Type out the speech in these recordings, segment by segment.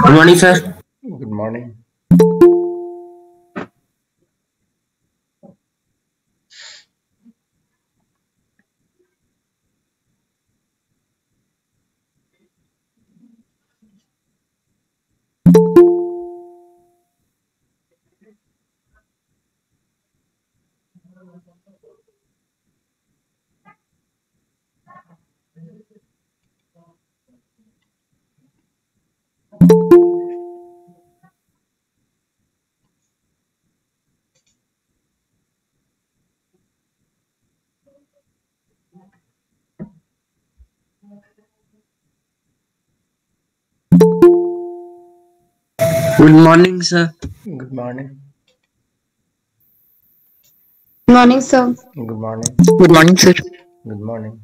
Good morning, sir. Good morning. Good morning, sir. Good morning. Morning, sir. Good morning. Good morning, sir. Good morning.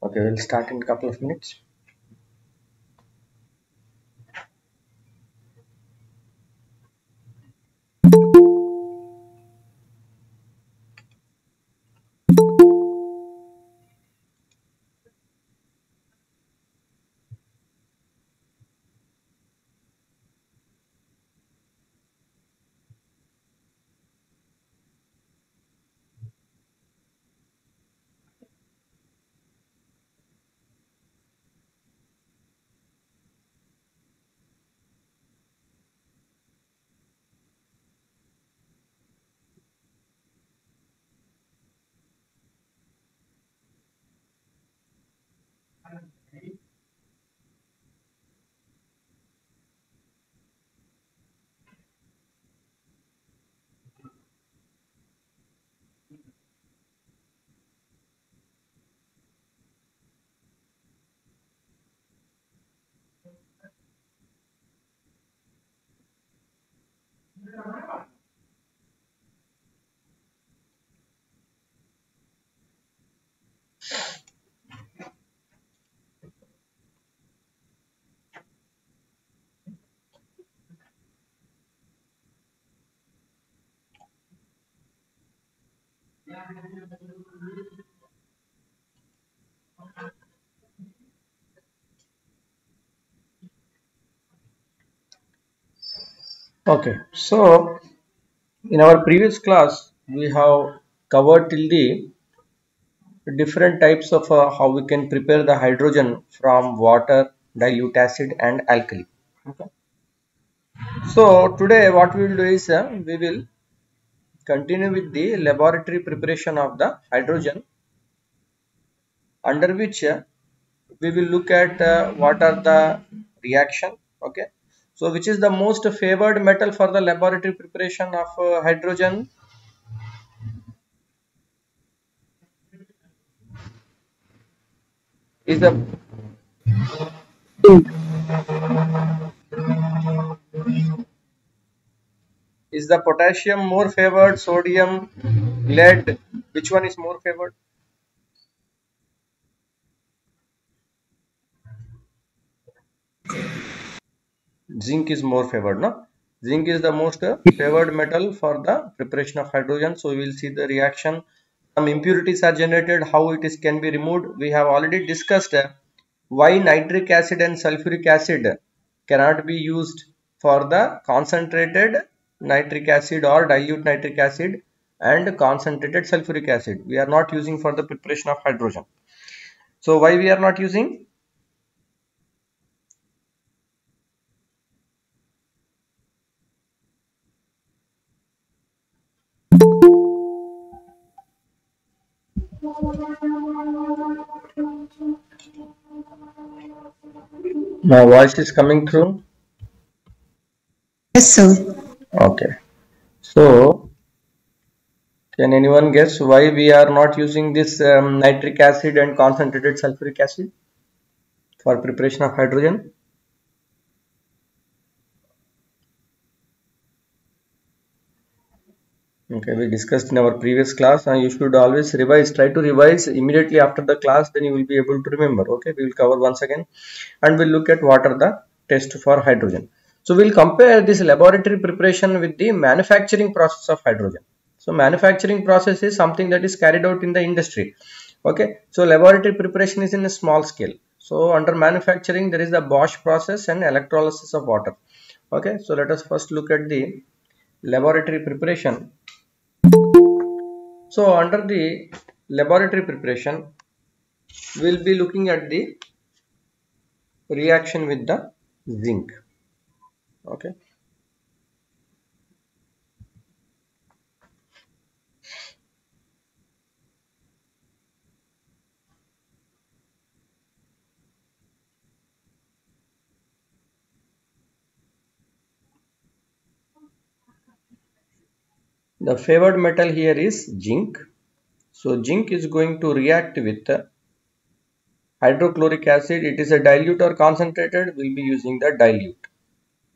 Okay, we'll start in a couple of minutes. Okay, so in our previous class, we have covered till the different types of how we can prepare the hydrogen from water, dilute acid and alkali. Okay. So today what we will do is we will continue with the laboratory preparation of the hydrogen, under which we will look at what are the reaction. Okay, so which is the most favored metal for the laboratory preparation of hydrogen? Is the is the potassium more favored, sodium, lead, which one is more favored? Zinc is more favored, no? Zinc is the most favored metal for the preparation of hydrogen. So we will see the reaction. Some impurities are generated, how it is can be removed. We have already discussed why nitric acid and sulfuric acid cannot be used for the concentrated nitric acid or dilute nitric acid and concentrated sulfuric acid. We are not using for the preparation of hydrogen. So why we are not using? My voice is coming through. Yes, sir. Okay. So can anyone guess why we are not using this nitric acid and concentrated sulfuric acid for preparation of hydrogen? Okay, we discussed in our previous class, and you should always revise. Try to revise immediately after the class, then you will be able to remember. Okay, we will cover once again, and we'll look at what are the tests for hydrogen. So we'll compare this laboratory preparation with the manufacturing process of hydrogen. So manufacturing process is something that is carried out in the industry. Okay, so laboratory preparation is in a small scale. So under manufacturing, there is the Bosch process and electrolysis of water. Okay, so let us first look at the laboratory preparation. So under the laboratory preparation, we'll be looking at the reaction with the zinc. Okay. The favored metal here is zinc. So zinc is going to react with hydrochloric acid. It is a dilute or concentrated. We'll be using the dilute.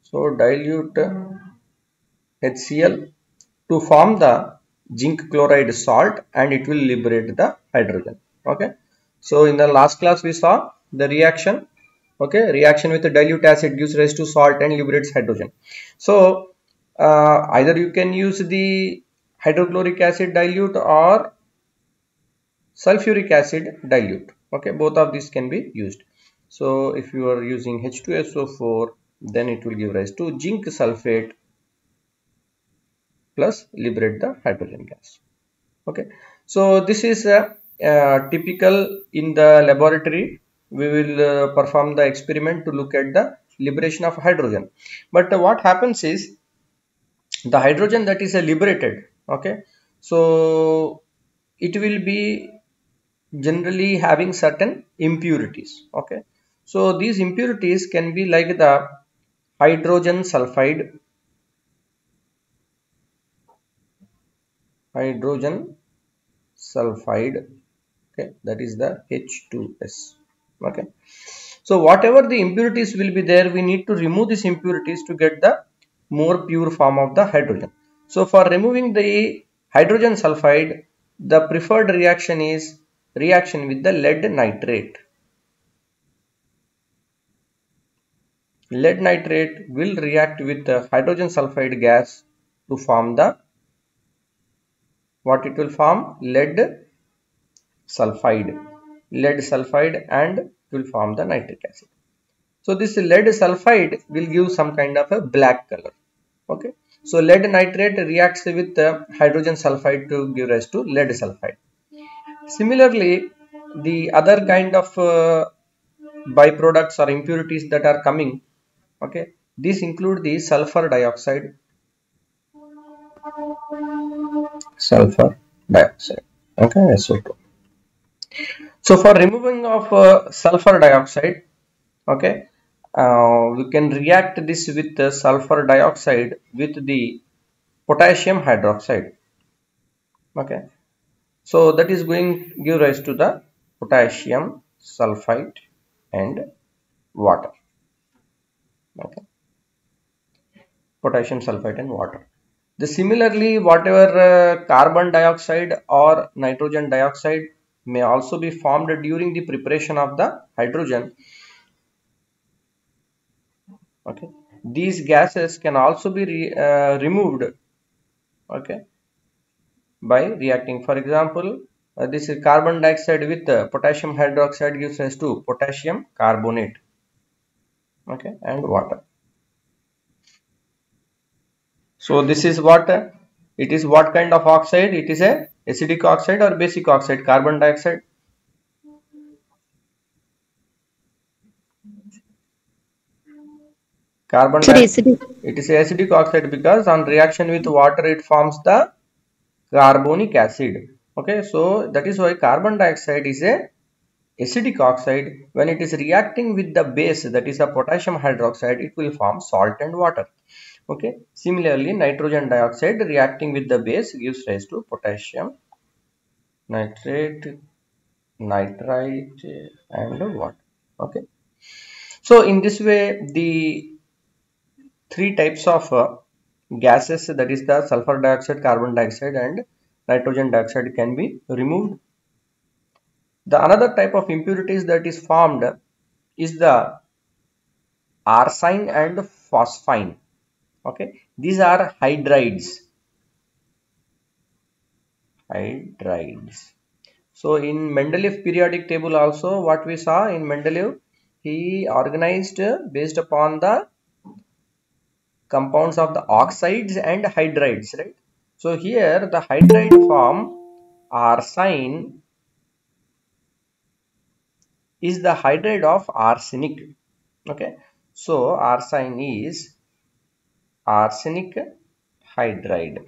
So dilute HCl to form the zinc chloride salt, and it will liberate the hydrogen. Okay. So in the last class we saw the reaction. Okay, reaction with the dilute acid gives rise to salt and liberates hydrogen. So either you can use the hydrochloric acid dilute or sulfuric acid dilute. Okay, both of these can be used. So if you are using H2SO4, then it will give rise to zinc sulfate plus liberate the hydrogen gas. Okay, so this is typical in the laboratory. We will perform the experiment to look at the liberation of hydrogen. But what happens is the hydrogen that is liberated, okay, so it will be generally having certain impurities. Okay, so these impurities can be like the hydrogen sulfide, okay, that is the H2S. Okay, so whatever the impurities will be there, we need to remove these impurities to get the more pure form of the hydrogen. So for removing the hydrogen sulfide, the preferred reaction is reaction with the lead nitrate. Lead nitrate will react with the hydrogen sulfide gas to form the, what it will form? Lead sulfide. And it will form the nitric acid. So this lead sulfide will give some kind of a black color. Okay. So lead nitrate reacts with hydrogen sulfide to give rise to lead sulfide. Similarly, the other kind of byproducts or impurities that are coming, okay, these include the sulfur dioxide, okay, SO2. So for removing of sulfur dioxide, okay, we can react this with the sulfur dioxide with the potassium hydroxide. Okay, so that is going give rise to the potassium sulfite and water. Okay, potassium sulfite and water. Similarly, whatever carbon dioxide or nitrogen dioxide may also be formed during the preparation of the hydrogen. Okay, these gases can also be removed, okay, by reacting. For example, this is carbon dioxide with potassium hydroxide gives rise to potassium carbonate, okay, and water. So this is what it is. What kind of oxide? It is a acidic oxide or basic oxide? Carbon dioxide. Carbon dioxide. It is acidic oxide because on reaction with water it forms the carbonic acid. Okay, so that is why carbon dioxide is a acidic oxide. When it is reacting with the base, that is a potassium hydroxide, it will form salt and water. Okay, similarly nitrogen dioxide reacting with the base gives rise to potassium nitrate, nitrite and water. Okay, so in this way the three types of gases, that is the sulfur dioxide, carbon dioxide and nitrogen dioxide, can be removed. The another type of impurities that is formed is the arsine and phosphine. Okay, these are hydrides. So in Mendeleev periodic table also, what we saw in Mendeleev, he organized based upon the compounds of the oxides and hydrides, right? So here the hydride form arsine is the hydride of arsenic. Okay, so arsine is arsenic hydride.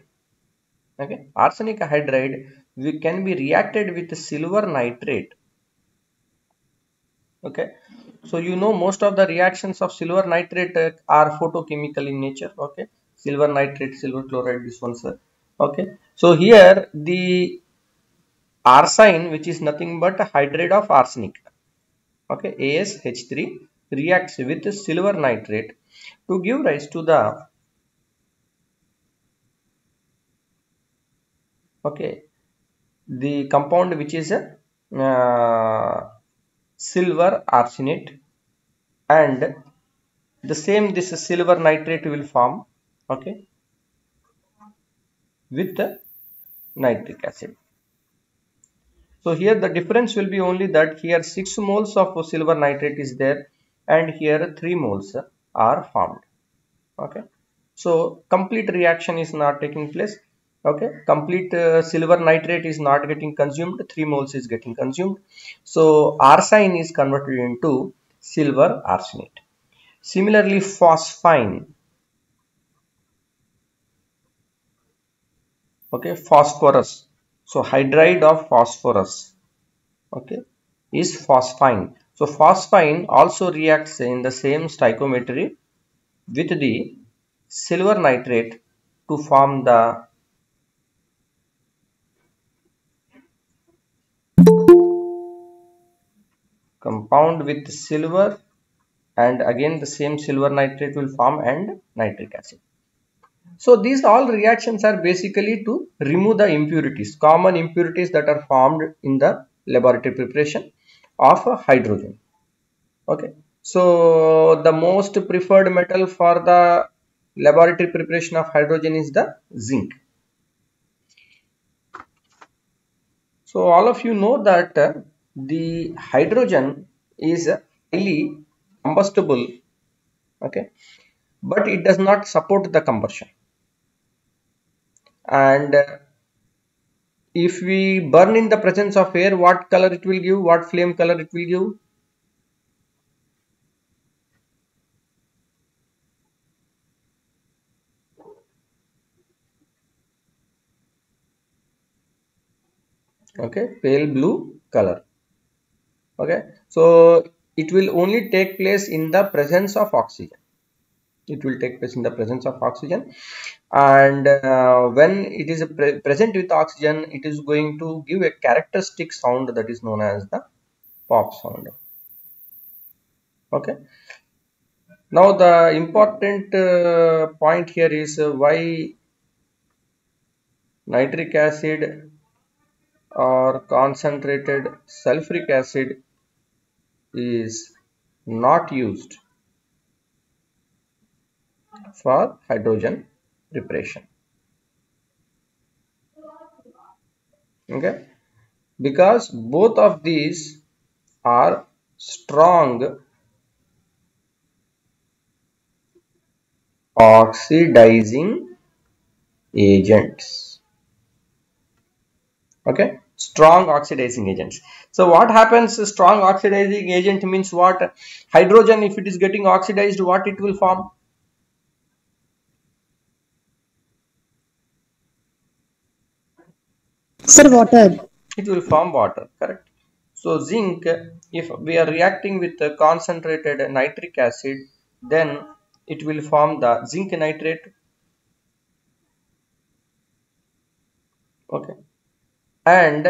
Okay, arsenic hydride we can be reacted with silver nitrate. Okay, so you know most of the reactions of silver nitrate are photochemical in nature. Okay, silver nitrate, silver chloride, this one, sir. Okay, so here the arsine, which is nothing but hydride of arsenic, okay, AsH3 reacts with silver nitrate to give rise to the, okay, the compound which is silver arsenate, and the same this silver nitrate will form, okay, with the nitric acid. So here the difference will be only that here 6 moles of silver nitrate is there and here 3 moles are formed. Okay, so complete reaction is not taking place. Okay, complete silver nitrate is not getting consumed, 3 moles is getting consumed. So arsine is converted into silver arsenate. Similarly phosphine, okay, phosphorus, so hydride of phosphorus, okay, is phosphine. So phosphine also reacts in the same stoichiometry with the silver nitrate to form the compound with silver, and again the same silver nitrate will form and nitric acid. So these all reactions are basically to remove the impurities, common impurities that are formed in the laboratory preparation of hydrogen. Okay, so the most preferred metal for the laboratory preparation of hydrogen is the zinc. So all of you know that the hydrogen is highly combustible, okay, but it does not support the combustion. And if we burn in the presence of air, what color it will give? What flame color it will give? Okay, pale blue color. Okay, so it will only take place in the presence of oxygen. It will take place in the presence of oxygen, and when it is present with oxygen, it is going to give a characteristic sound that is known as the pop sound. Okay, now the important point here is why nitric acid or concentrated sulfuric acid is not used for hydrogen preparation. Okay, because both of these are strong oxidizing agents. Okay, strong oxidizing agents. So what happens? Strong oxidizing agent means what? Hydrogen, if it is getting oxidized, what it will form? Sir, water. It will form water, correct? So zinc, if we are reacting with the concentrated nitric acid, then it will form the zinc nitrate. Okay, and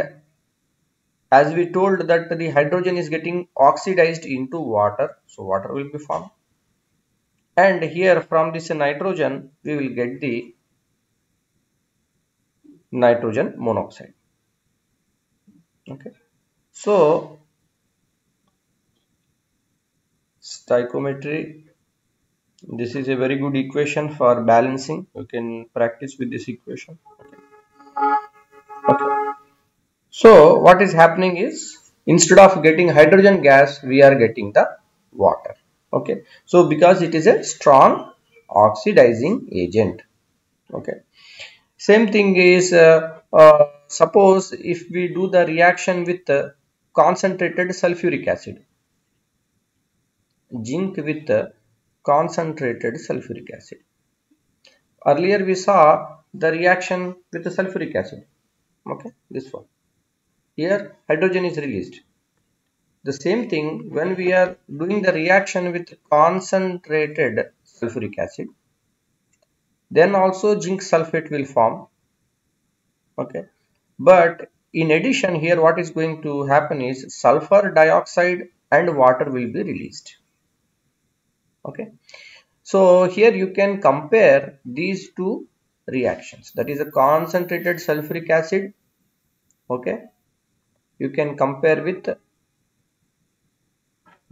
as we told that the hydrogen is getting oxidized into water, so water will be formed. And here from this nitrogen, we will get the nitrogen monoxide. Okay, so stoichiometry, this is a very good equation for balancing. You can practice with this equation. Okay, so what is happening is, instead of getting hydrogen gas, we are getting the water. Okay, so because it is a strong oxidizing agent. Okay, same thing is suppose if we do the reaction with concentrated sulfuric acid, zinc with concentrated sulfuric acid. Earlier we saw the reaction with the sulfuric acid. Okay, this one. Here hydrogen is released. The same thing when we are doing the reaction with concentrated sulfuric acid, then also zinc sulfate will form. Okay, but in addition, here what is going to happen is sulfur dioxide and water will be released. Okay, so here you can compare these two reactions, that is a concentrated sulfuric acid. Okay, you can compare with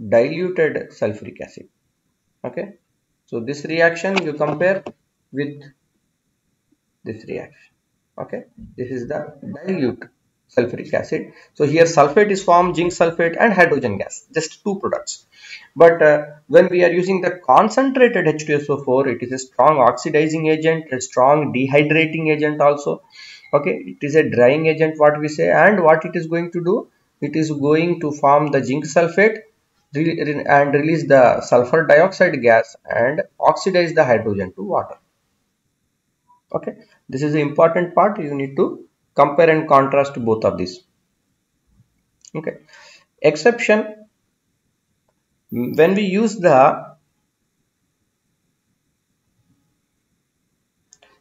diluted sulfuric acid. Okay, so this reaction you compare with this reaction. Okay, this is the dilute sulfuric acid. So here sulfate is formed, zinc sulfate and hydrogen gas, just two products. But when we are using the concentrated H2SO4, it is a strong oxidizing agent, a strong dehydrating agent also. Okay, it is a drying agent, what we say, and what it is going to do, it is going to form the zinc sulfate and release the sulfur dioxide gas and oxidize the hydrogen to water. Okay, this is the important part. You need to compare and contrast both of these. Okay, exception, when we use the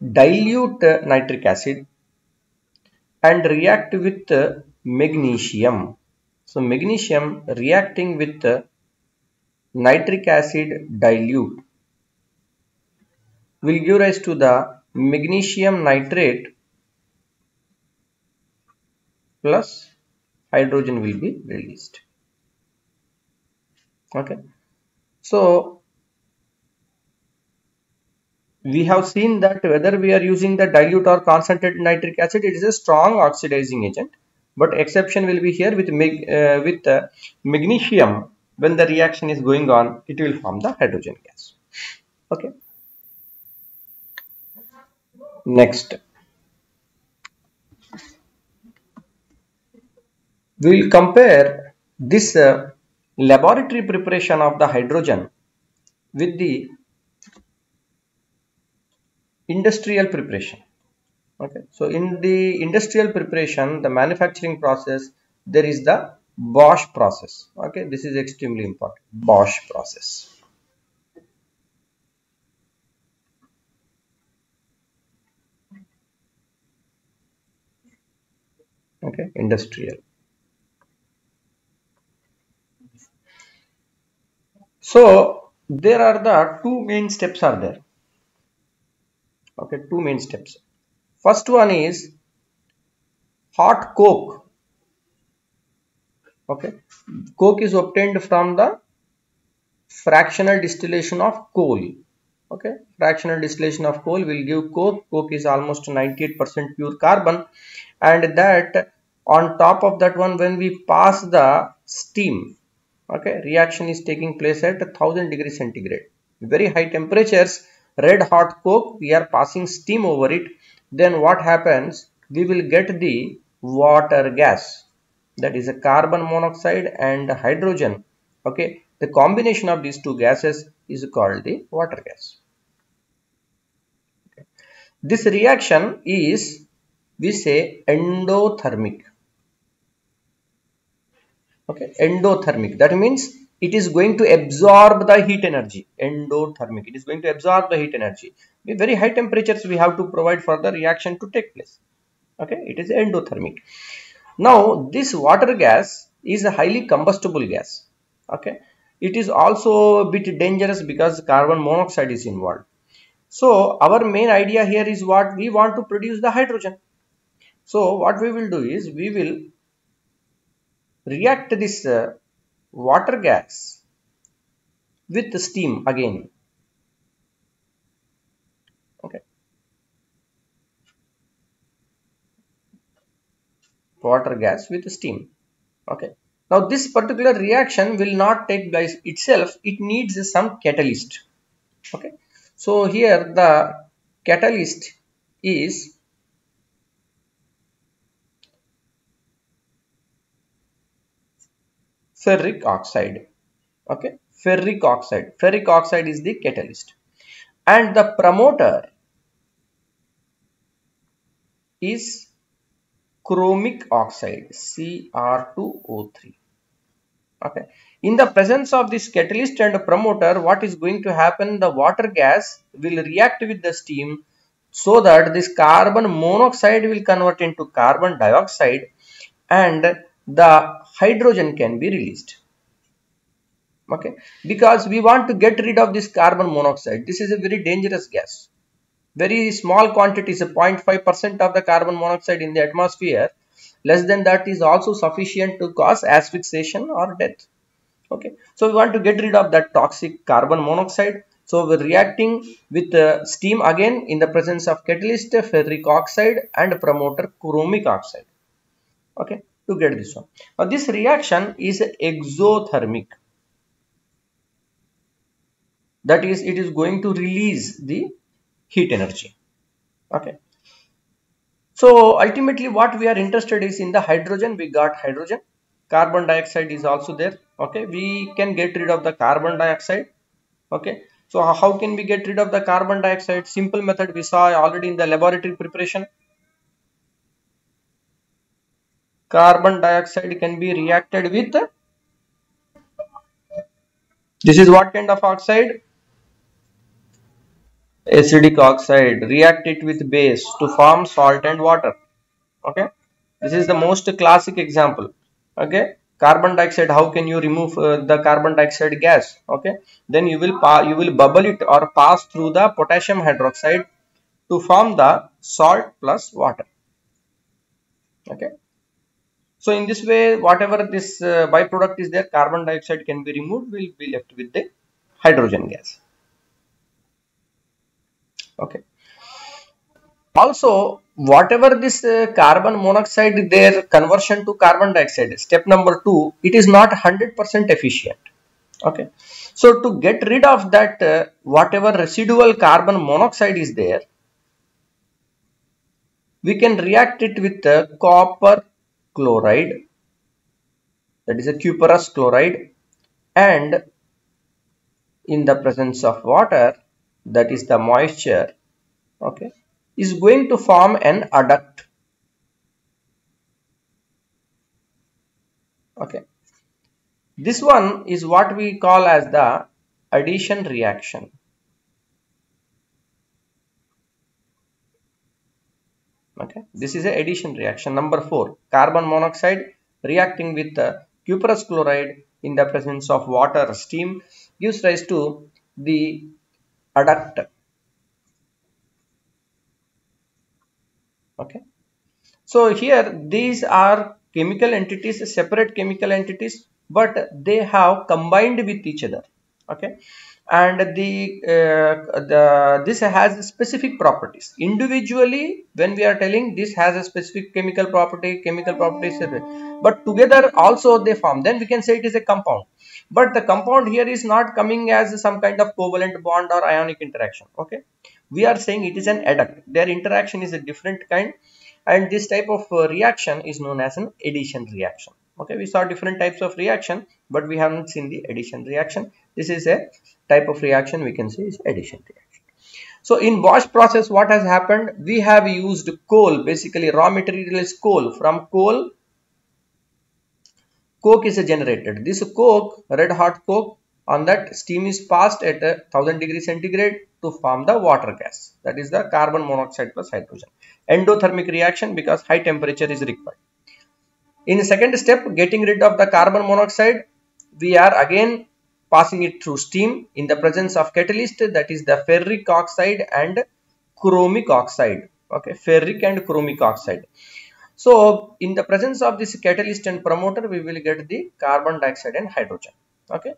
dilute nitric acid and react with magnesium. So magnesium reacting with nitric acid dilute will give rise to the magnesium nitrate plus hydrogen will be released. Okay, so we have seen that whether we are using the dilute or concentrated nitric acid, it is a strong oxidizing agent, but exception will be here with magnesium. When the reaction is going on, it will form the hydrogen gas. Okay, next, We will compare this laboratory preparation of the hydrogen with the industrial preparation. Okay, so in the industrial preparation, the manufacturing process, there is the Bosch process. Okay, this is extremely important. Bosch process. Okay, industrial. So there are the two main steps are there. Okay, two main steps. First one is hot coke. Okay, coke is obtained from the fractional distillation of coal. Okay, fractional distillation of coal will give coke. Coke is almost 98% pure carbon, and that on top of that one, when we pass the steam, okay, reaction is taking place at 1000 degrees centigrade. Very high temperatures, red hot coke, we are passing steam over it. Then what happens? We will get the water gas, that is a carbon monoxide and hydrogen. Okay, the combination of these two gases is called the water gas. Okay. This reaction is, we say, endothermic. Okay, endothermic, that means it is going to absorb the heat energy. Endothermic, it is going to absorb the heat energy. With very high temperatures we have to provide for the reaction to take place. Okay, it is endothermic. Now this water gas is a highly combustible gas. Okay, it is also a bit dangerous because carbon monoxide is involved. So our main idea here is what we want to produce the hydrogen. So what we will do is we will react this water gas with steam again. Okay, water gas with steam. Okay, now this particular reaction will not take place itself, it needs some catalyst. Okay, so here the catalyst is ferric oxide. Okay, ferric oxide is the catalyst, and the promoter is chromic oxide, Cr2O3. Okay, in the presence of this catalyst and promoter, what is going to happen? The water gas will react with the steam, so that this carbon monoxide will convert into carbon dioxide and the hydrogen can be released. Okay, because we want to get rid of this carbon monoxide. This is a very dangerous gas. Very small quantities, 0.5% of the carbon monoxide in the atmosphere. Less than that is also sufficient to cause asphyxiation or death. Okay, so we want to get rid of that toxic carbon monoxide. So we're reacting with steam again in the presence of catalyst, ferric oxide and promoter chromic oxide. Okay, to get this one. Now this reaction is exothermic. That is, it is going to release the heat energy. Okay, so ultimately what we are interested is in the hydrogen. We got hydrogen, carbon dioxide is also there. Okay, we can get rid of the carbon dioxide. Okay, so how can we get rid of the carbon dioxide? Simple method we saw already in the laboratory preparation. Carbon dioxide can be reacted with, this is what kind of oxide? Acidic oxide. React it with base to form salt and water. Okay, this is the most classic example. Okay, carbon dioxide, how can you remove the carbon dioxide gas? Okay, then you will bubble it or pass through the potassium hydroxide to form the salt plus water. Okay, so in this way, whatever this byproduct is there, carbon dioxide can be removed, will be left with the hydrogen gas. Okay, also whatever this carbon monoxide, their conversion to carbon dioxide, step number 2, it is not 100% efficient. Okay, so to get rid of that whatever residual carbon monoxide is there, we can react it with copper chloride that is a cuprous chloride, and in the presence of water, that is the moisture, okay, is going to form an adduct. Okay, this one is what we call as the addition reaction. Okay, this is a addition reaction. Number 4, carbon monoxide reacting with cuprous chloride in the presence of water or steam gives rise to the adduct. Okay, so here these are chemical entities, separate chemical entities, but they have combined with each other. Okay, and this has specific properties. Individually, when we are telling this has a specific chemical properties, but together also they form, then we can say it is a compound. But the compound here is not coming as some kind of covalent bond or ionic interaction. Okay, we are saying it is an adduct. Their interaction is a different kind, and this type of reaction is known as an addition reaction. Okay, we saw different types of reaction, but we haven't seen the addition reaction. This is a type of reaction we can say is addition reaction. So in Bosch process, what has happened? We have used coal. Basically, raw material is coal. From coal, coke is generated. This coke, red hot coke, on that steam is passed at 1000 degrees centigrade to form the water gas. That is the carbon monoxide plus hydrogen. Endothermic reaction, because high temperature is required. In the second step, getting rid of the carbon monoxide, we are again passing it through steam in the presence of catalyst, that is the ferric oxide and chromic oxide. Okay, ferric and chromic oxide. So in the presence of this catalyst and promoter, we will get the carbon dioxide and hydrogen. Okay,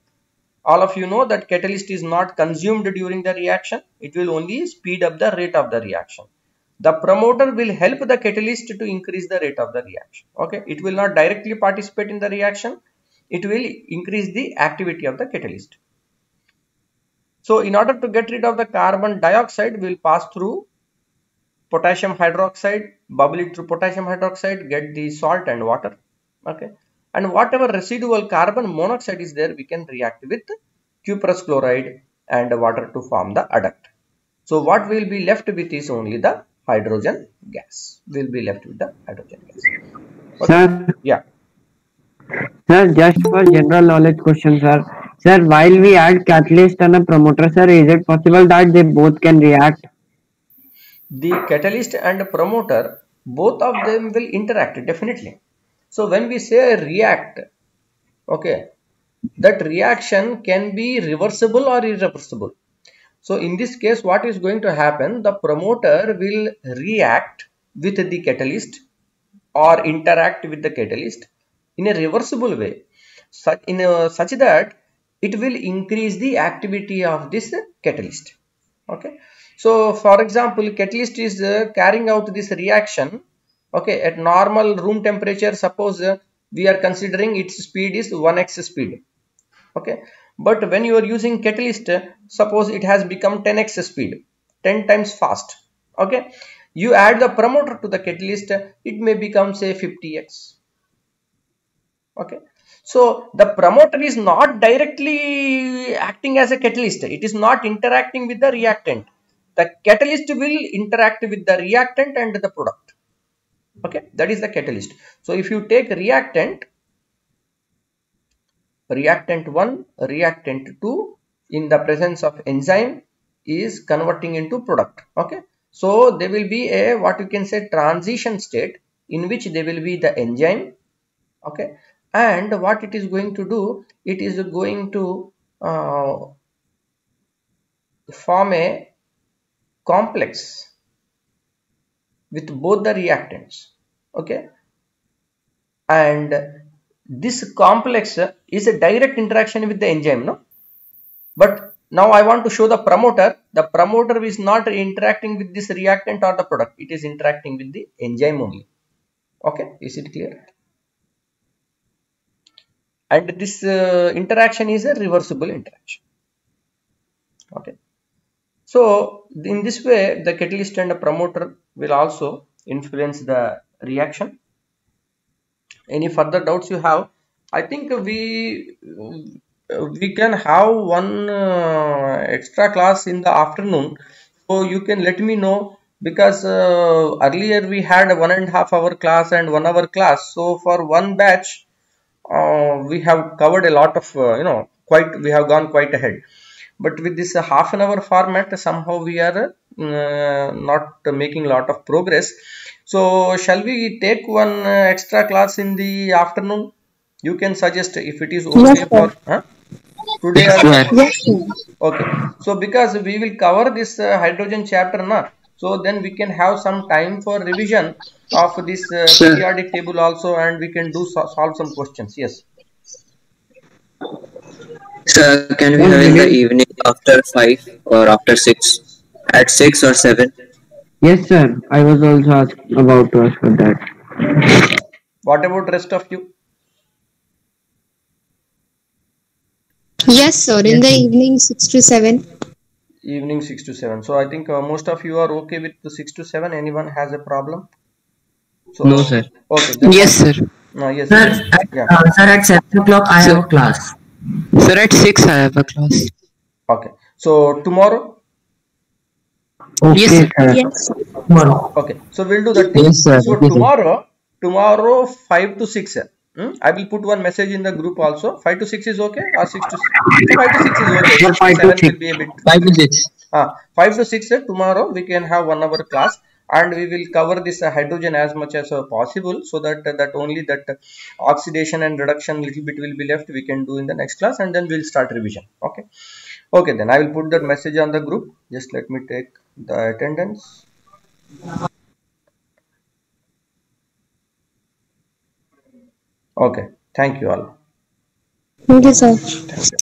all of you know that catalyst is not consumed during the reaction. It will only speed up the rate of the reaction. The promoter will help the catalyst to increase the rate of the reaction. Okay, it will not directly participate in the reaction. It will increase the activity of the catalyst. So in order to get rid of the carbon dioxide, we will pass through potassium hydroxide, bubble it through potassium hydroxide, get the salt and water. Okay, and whatever residual carbon monoxide is there, we can react with cuprous chloride and water to form the adduct. So what will be left with is only the hydrogen gas. Will be left with the hydrogen gas. Okay. Sir, Yeah. sir, just for general knowledge question, sir. Sir, while we add catalyst and a promoter, sir, is it possible that they both can react? The catalyst and promoter, both of them will interact definitely. So when we say react, okay, that reaction can be reversible or irreversible. So in this case, what is going to happen? The promoter will react with the catalyst or interact with the catalyst in a reversible way, such that it will increase the activity of this catalyst. Okay, so for example, catalyst is carrying out this reaction, okay, at normal room temperature. Suppose we are considering its speed is 1x speed. Okay, but when you are using catalyst, suppose it has become 10x speed, 10 times fast. Okay, you add the promoter to the catalyst, it may become say 50x. Okay, so the promoter is not directly acting as a catalyst. It is not interacting with the reactant. The catalyst will interact with the reactant and the product. Okay, that is the catalyst. So if you take reactant 1, reactant 2, in the presence of enzyme is converting into product. Okay, so there will be a what you can say transition state in which there will be the enzyme. Okay, and what it is going to do, it is going to form a complex with both the reactants. Okay, and this complex is a direct interaction with the enzyme, no? But now I want to show the promoter. The promoter is not interacting with this reactant or the product. It is interacting with the enzyme only. Okay, is it clear? And this interaction is a reversible interaction. Okay, so in this way, the catalyst and the promoter will also influence the reaction. Any further doubts you have, I think we can have one extra class in the afternoon. So you can let me know, because earlier we had a 1.5 hour class and 1 hour class. So for one batch, we have covered a lot of quite, we have gone quite ahead. But with this half an hour format, somehow we are not making a lot of progress. So shall we take one extra class in the afternoon? You can suggest if it is Yes, okay sir. for today Yes, or sir. Yes, sir. okay. So because we will cover this hydrogen chapter na, so then we can have some time for revision of this Sir, periodic table also, and we can do solve some questions. Yes. sir, can we Sir, have in will the you? evening after 5 or after 6? At 6 or 7? Yes, sir. I was also about to ask for that. What about rest of you? Yes, sir. In the evening, 6 to 7. Evening 6 to 7. So I think most of you are okay with the 6 to 7. Anyone has a problem? No, So sir. okay, then Yes, what? sir. Yes, Sir, yes, yeah. sir, at 7 o'clock I have Sir, a class. sir, at 6 I have a class. Okay. So tomorrow, Yes, Okay, sir. sir. Yes, sir. Tomorrow. okay. So we'll do that thing. Yes, sir. So Okay, sir. tomorrow 5 to 6. I will put one message in the group also. 5 to 6 is okay, or 6 to 6? So 5 to 6 is okay. Sir, 6 to 5 to 7 will 6. be a bit. 5 to 6. 5 to 6 tomorrow we can have 1 hour class, and we will cover this hydrogen as much as possible, so that that only that oxidation and reduction little bit will be left, we can do in the next class, and then we'll start revision. Okay. Okay, then I will put that message on the group. Just let me take the attendance. Okay, thank you all. Thank you, sir. Thank you.